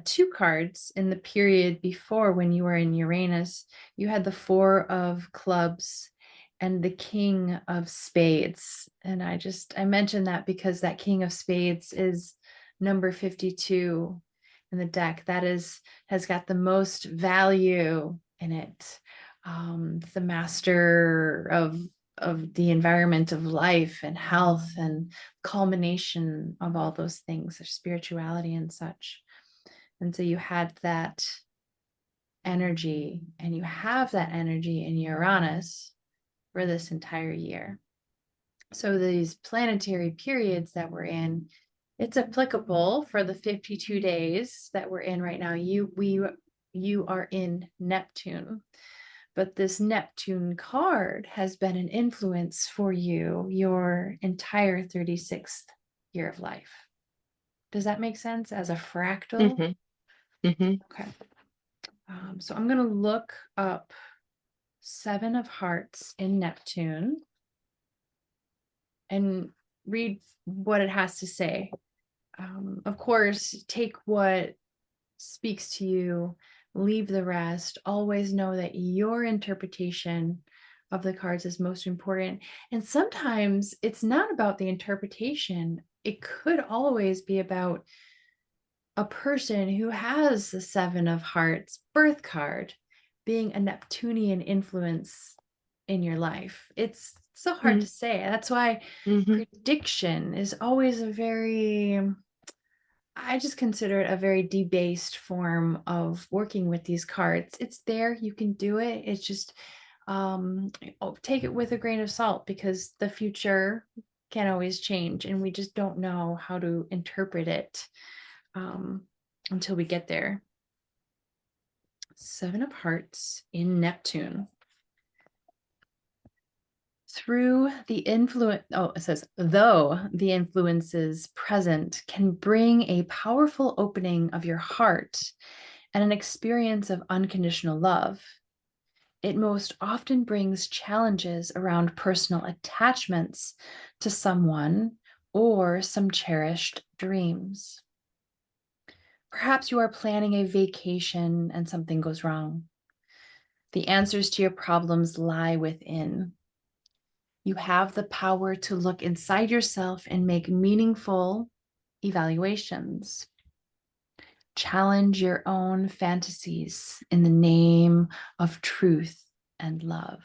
two cards in the period before when you were in Uranus. You had the Four of Clubs and the King of Spades. And I mentioned that because that King of Spades is number 52 in the deck. Has got the most value in it. The master of the environment of life and health and culmination of all those things, their spirituality and such. And so you had that energy, and you have that energy in Uranus for this entire year. So these planetary periods that we're in, it's applicable for the 52 days that we're in right now. You are in Neptune, but this Neptune card has been an influence for you your entire 36th year of life. Does that make sense as a fractal? Mm-hmm. Mm-hmm. Okay. So I'm going to look up Seven of Hearts in Neptune and read what it has to say. Of course, take what speaks to you, leave the rest. Always know that your interpretation of the cards is most important. And sometimes it's not about the interpretation, it could always be about a person who has the Seven of Hearts birth card being a Neptunian influence in your life. It's so hard to say. That's why Mm-hmm. prediction is always I just consider it a very debased form of working with these cards. It's there, you can do it. It's just take it with a grain of salt, because the future can always change and we just don't know how to interpret it um, until we get there. Seven of Hearts in Neptune. Through the influence, it says, though the influences present can bring a powerful opening of your heart and an experience of unconditional love, It most often brings challenges around personal attachments to someone or some cherished dreams. Perhaps you are planning a vacation and something goes wrong. The answers to your problems lie within. You have the power to look inside yourself and make meaningful evaluations. Challenge your own fantasies in the name of truth and love.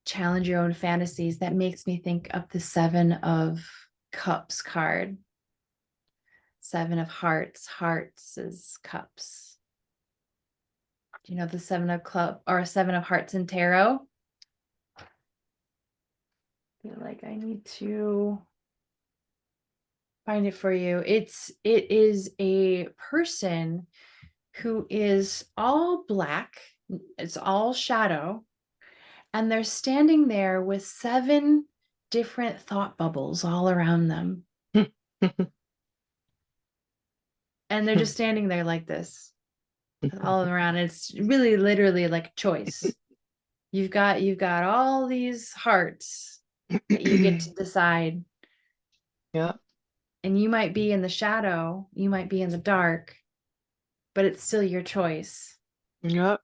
Challenge your own fantasies. That makes me think of the Seven of Cups card. Seven of Hearts. Hearts is cups. Do you know the Seven of Club or Seven of Hearts in tarot? I feel like I need to find it for you. It is a person who is all black. It's all shadow. And they're standing there with 7 different thought bubbles all around them. And they're just standing there like this, all around. It's really literally like a choice. You've got all these hearts that you get to decide. Yeah. And you might be in the shadow, you might be in the dark, but it's still your choice. Yep.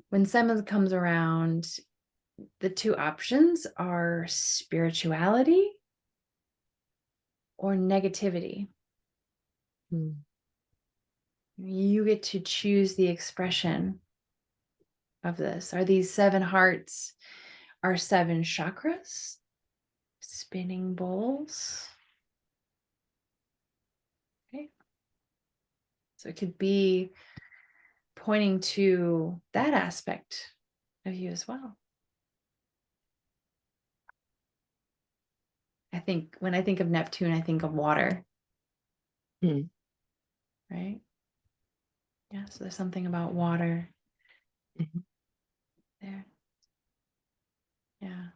When Seven comes around, the 2 options are spirituality or negativity. You get to choose the expression of this. Are these 7 hearts, are 7 chakras, spinning bowls? Okay. So it could be pointing to that aspect of you as well. I think when I think of Neptune, I think of water. Right? Yeah, so there's something about water there. Yeah.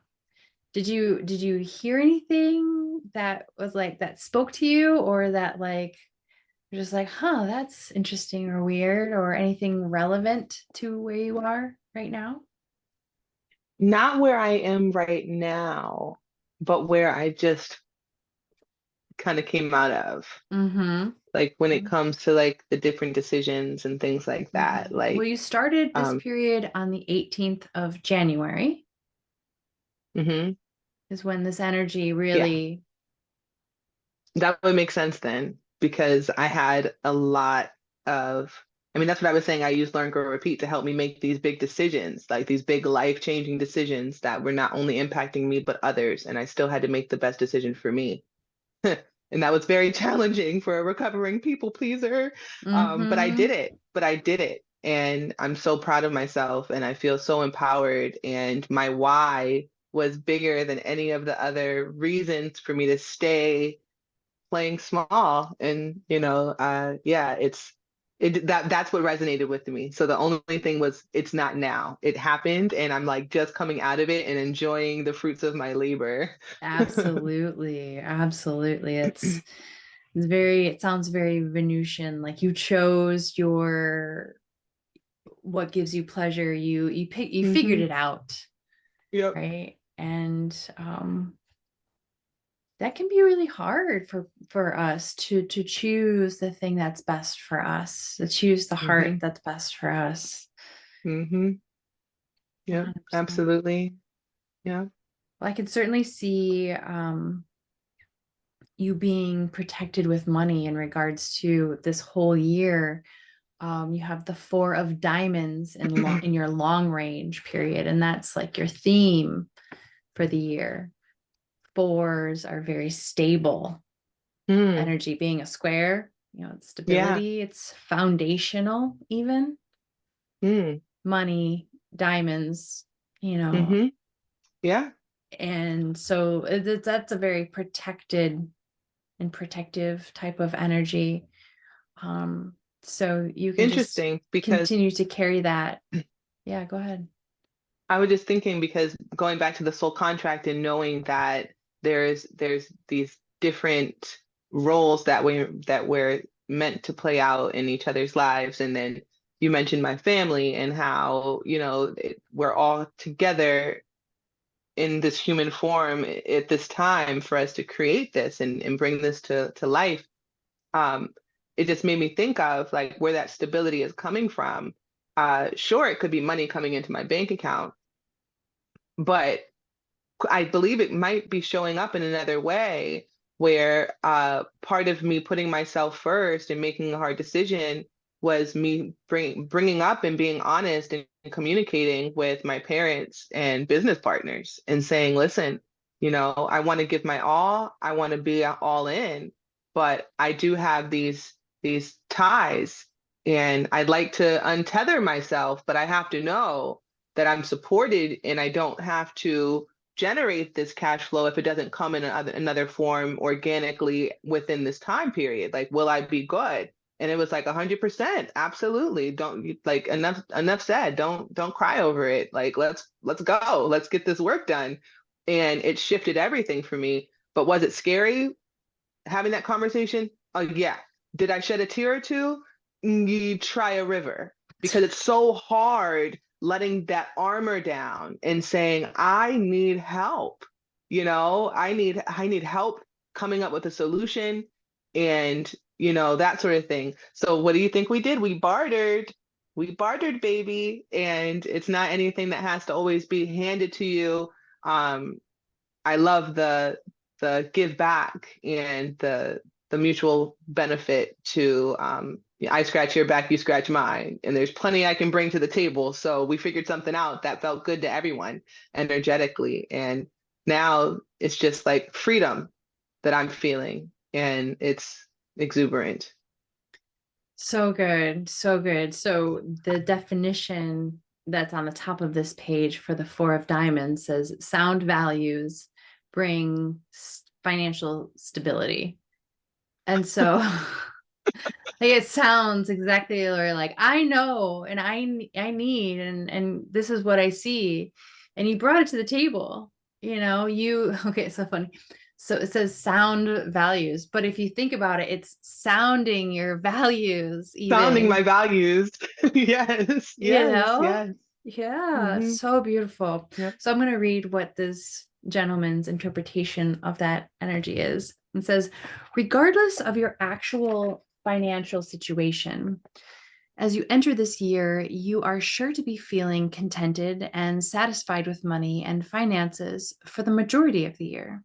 Did you hear anything that was like that spoke to you, or that like you're just like, huh, that's interesting or weird, or anything relevant to where you are right now? Not where I am right now, but where I just kind of came out of. Mm-hmm. Like when it comes to like the different decisions and things like that. Well, Like, you started this um, period on the 18th of January mhm, is when this energy yeah, really. that would make sense then because I had a lot of, I mean, that's what I was saying. I use Learn, Grow, Repeat to help me make these big decisions, like these big life-changing decisions that were not only impacting me, but others. And I still had to make the best decision for me. And that was very challenging for a recovering people pleaser. But I Mm-hmm. did it. But I did it. And I'm so proud of myself and I feel so empowered. And my why was bigger than any of the other reasons for me to stay playing small. And yeah, that's what resonated with me. So the only thing was it's not now. It happened and I'm like just coming out of it and enjoying the fruits of my labor. Absolutely. Absolutely. It sounds very Venusian. Like you chose your what gives you pleasure. You figured Hmm. it out, Yep. right? And that can be really hard for us to choose the thing that's best for us, to choose the heart Hmm. that's best for us. Hmm. Yep. 100%. Absolutely. Yeah. Well, I could certainly see you being protected with money in regards to this whole year. You have the 4 of diamonds in your long range period, and that's like your theme for the year. 4s are very stable Mm. energy, being a square, it's Yeah. stability, it's foundational, even Mm. money, diamonds, you know, Hmm. Yeah. and so that's a very protected and protective type of energy. Um, so you can just Interesting because continue to carry that. Yeah, go ahead. I was just thinking because going back to the soul contract and knowing that there's these different roles that we're meant to play out in each other's lives. And then you mentioned my family and how, we're all together in this human form at this time for us to create this and bring this to life. um, it just made me think of like where that stability is coming from. Sure, it could be money coming into my bank account, but I believe it might be showing up in another way where part of me putting myself first and making a hard decision was me bringing up and being honest and communicating with my parents and business partners and saying, listen, I want to give my all. I want to be all in, but I do have these ties and I'd like to untether myself, but I have to know that I'm supported and I don't have to generate this cash flow if it doesn't come in another form organically within this time period. Like, will I be good? And it was like 100%. Absolutely. Don't like enough said. Don't cry over it. Like, let's go. Let's get this work done. And it shifted everything for me. But was it scary having that conversation? Oh yeah. Did I shed a tear or two? You try a river because it's so hard letting that armor down and saying, I need help. I need help coming up with a solution and that sort of thing. So what do you think we did? We bartered. We bartered, baby. And it's not anything that has to always be handed to you. I love the give back and the mutual benefit to I scratch your back, you scratch mine, and there's plenty I can bring to the table. So we figured something out that felt good to everyone energetically, and now it's just like freedom that I'm feeling, and it's exuberant. So good. So good. So the definition that's on the top of this page for the Four of Diamonds says sound values bring financial stability. And so like it sounds exactly like I know and I need and this is what I see. And you brought it to the table. Okay, so funny. So it says sound values, but if you think about it, it's sounding your values Sounding even, my values. Yes, you yes, know? yes. Yeah, Hmm. so beautiful. Yep. So I'm going to read what this gentleman's interpretation of that energy is. It says, regardless of your actual financial situation, as you enter this year, you are sure to be feeling contented and satisfied with money and finances for the majority of the year.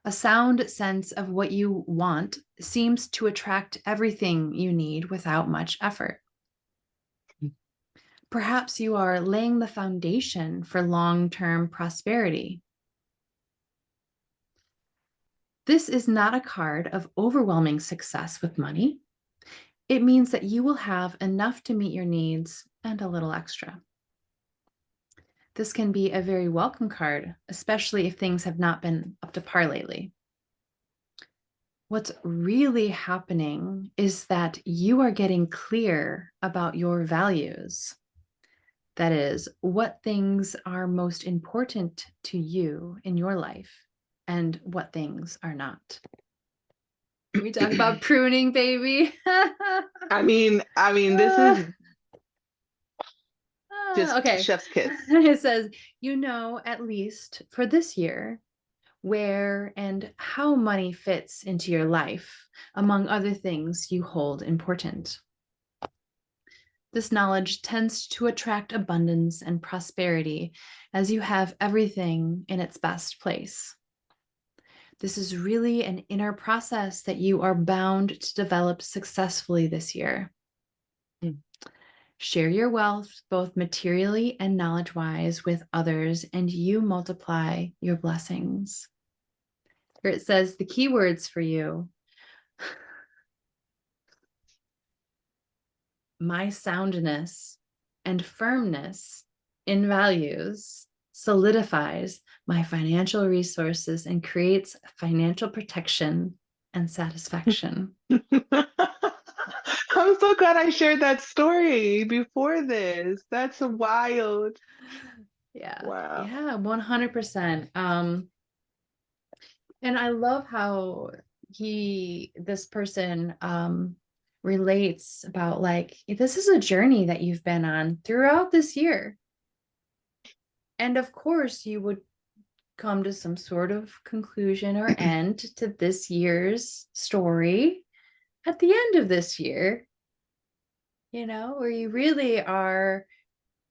A sound sense of what you want seems to attract everything you need without much effort. Perhaps you are laying the foundation for long-term prosperity. This is not a card of overwhelming success with money. It means that you will have enough to meet your needs and a little extra. This can be a very welcome card, especially if things have not been up to par lately. What's really happening is that you are getting clear about your values. That is, what things are most important to you in your life and what things are not. We talk about pruning, baby. I mean, this is just Okay. chef's kiss. It says, at least for this year, where and how money fits into your life, among other things you hold important. This knowledge tends to attract abundance and prosperity as you have everything in its best place. This is really an inner process that you are bound to develop successfully this year. Mm. Share your wealth, both materially and knowledge-wise, with others, and you multiply your blessings. Here it says the key words for you. My soundness and firmness in values solidifies my financial resources and creates financial protection and satisfaction. I'm so glad I shared that story before this. That's wild. Yeah, Wow. yeah, 100%. And I love how this person relates about like, this is a journey that you've been on throughout this year. And of course, you would come to some sort of conclusion or end to this year's story at the end of this year, where you really are,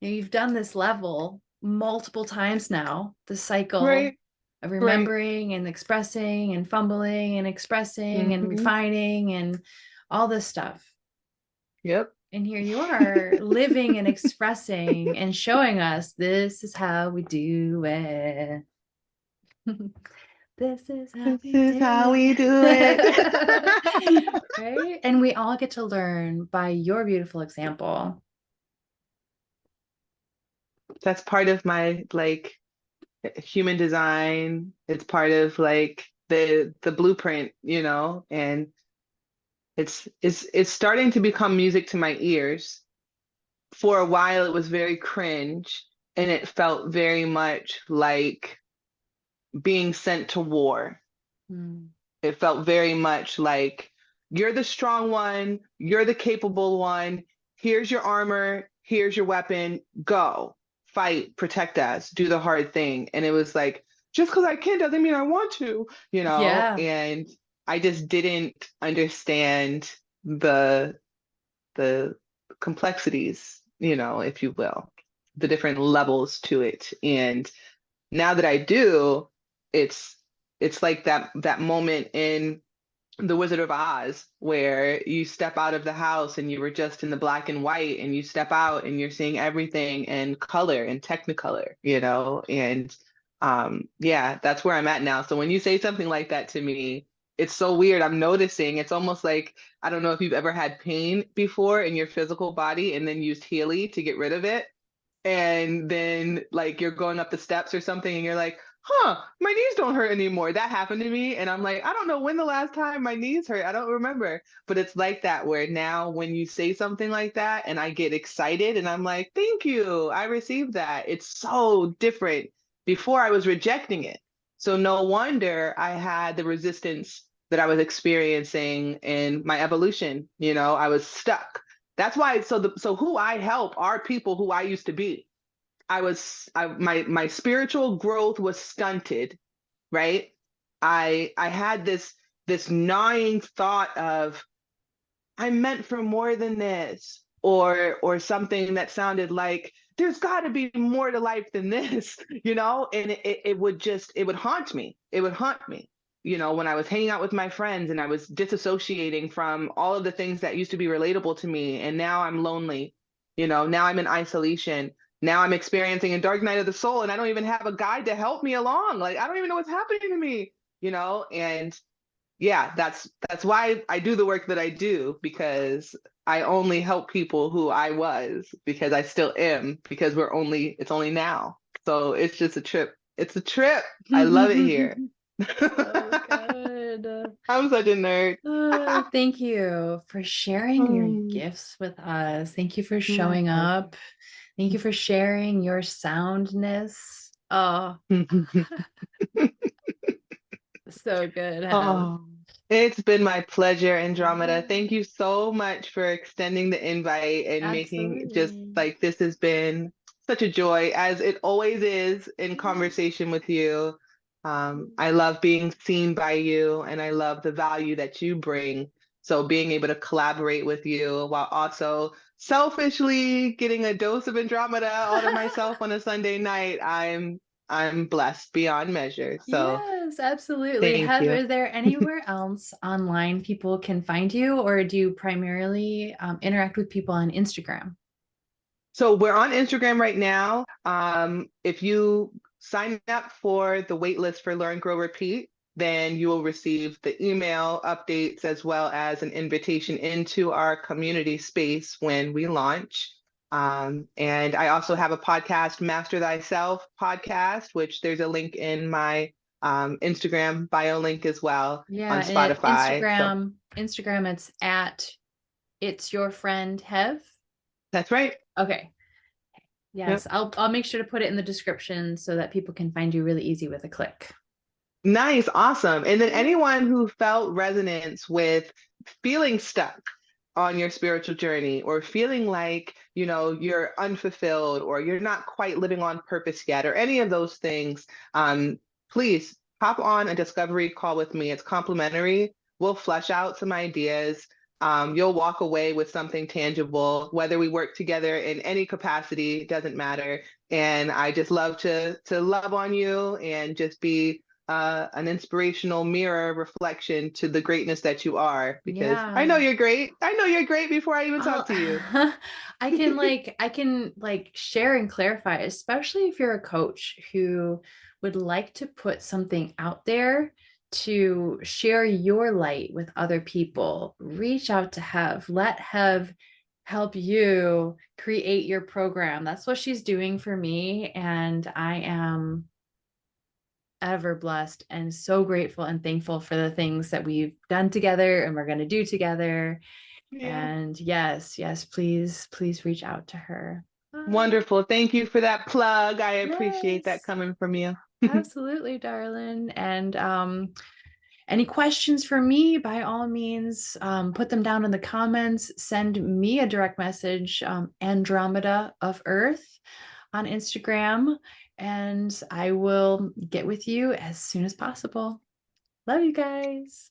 you've done this level multiple times now, the cycle Right. of Right. remembering and expressing and fumbling and expressing and Hmm. refining and all this stuff. Yep. And here you are living and expressing and showing us this is how we do it. This is how This we is how do we do it. it. Right? And we all get to learn by your beautiful example. That's part of my like human design. It's part of like the blueprint, and it's starting to become music to my ears. For a while it was very cringe and it felt very much like being sent to war. Mm. It felt very much like you're the strong one, you're the capable one. Here's your armor, here's your weapon, go, fight, protect us, do the hard thing. And it was like, just because I can doesn't mean I want to, Yeah. and I just didn't understand the the complexities, if you will, the different levels to it. And now that I do, it's it's like that moment in The Wizard of Oz where you step out of the house and you were just in the black and white and you step out and you're seeing everything in color and technicolor, and yeah, that's where I'm at now. So when you say something like that to me, it's so weird. I'm noticing it's almost like I don't know if you've ever had pain before in your physical body and then used Healy to get rid of it, and then like you're going up the steps or something and you're like, my knees don't hurt anymore. That happened to me, and I'm like, I don't know when the last time my knees hurt. I don't remember. But it's like that where now when you say something like that and I get excited and I'm like, thank you, I received that. It's so different. Before I was rejecting it, so no wonder I had the resistance that I was experiencing in my evolution. I was stuck. That's why. So who I help are people who I used to be. My spiritual growth was stunted, right? I had this gnawing thought of I'm meant for more than this, or something that sounded like there's got to be more to life than this, and it would haunt me. It would haunt me, when I was hanging out with my friends and I was disassociating from all of the things that used to be relatable to me, and now I'm lonely, now I'm in isolation. Now I'm experiencing a dark night of the soul, and I don't even have a guide to help me along. Like I don't even know what's happening to me, and yeah, that's why I do the work that I do, because I only help people who I was, because I still am, because it's only now. So it's just a trip. It's a trip. I love it here. So good. I'm such a nerd. Thank you for sharing your Mm, gifts with us. Thank you for my showing pleasure. up. Thank you for sharing your soundness. Oh, so good, Hev. Oh, it's been my pleasure, Andromeda. Thank you so much for extending the invite and making just Absolutely. like this has been such a joy, as it always is in conversation with you. I love being seen by you and I love the value that you bring. So being able to collaborate with you while also selfishly getting a dose of Andromeda all to myself on a Sunday night, I'm blessed beyond measure. So Yes, absolutely. thank Hev, you. is there anywhere else online people can find you, or do you primarily interact with people on Instagram? So we're on Instagram right now. If you sign up for the waitlist for Learn, Grow, Repeat, then you will receive the email updates as well as an invitation into our community space when we launch. And I also have a podcast, Master Thyself podcast, which there's a link in my Instagram bio link as well Yeah, on and Spotify. So Instagram, it's at it's your friend Hev. that's right. Okay. Yep. Yes, I'll make sure to put it in the description so that people can find you really easy with a click. Nice, awesome. And then Yeah. anyone who felt resonance with feeling stuck on your spiritual journey or feeling like, you're unfulfilled or you're not quite living on purpose yet or any of those things, please hop on a discovery call with me. It's complimentary. We'll flesh out some ideas. You'll walk away with something tangible, whether we work together in any capacity, doesn't matter. And I just love to love on you and just be an inspirational mirror reflection to the greatness that you are, because I Yeah. know you're great. I know you're great before I even Oh, talk to you. I can share and clarify, especially if you're a coach who would like to put something out there to share your light with other people. Reach out to Hev. Let Hev help you create your program. That's what she's doing for me. And I am ever blessed and so grateful and thankful for the things that we've done together and we're going to do together. Yeah. And yes, yes, please, please reach out to her. Wonderful. Thank you for that plug. I appreciate that Yes, coming from you. absolutely, darling. And any questions for me, by all means, put them down in the comments. Send me a direct message, Andromeda of Earth on Instagram, and I will get with you as soon as possible. Love you guys.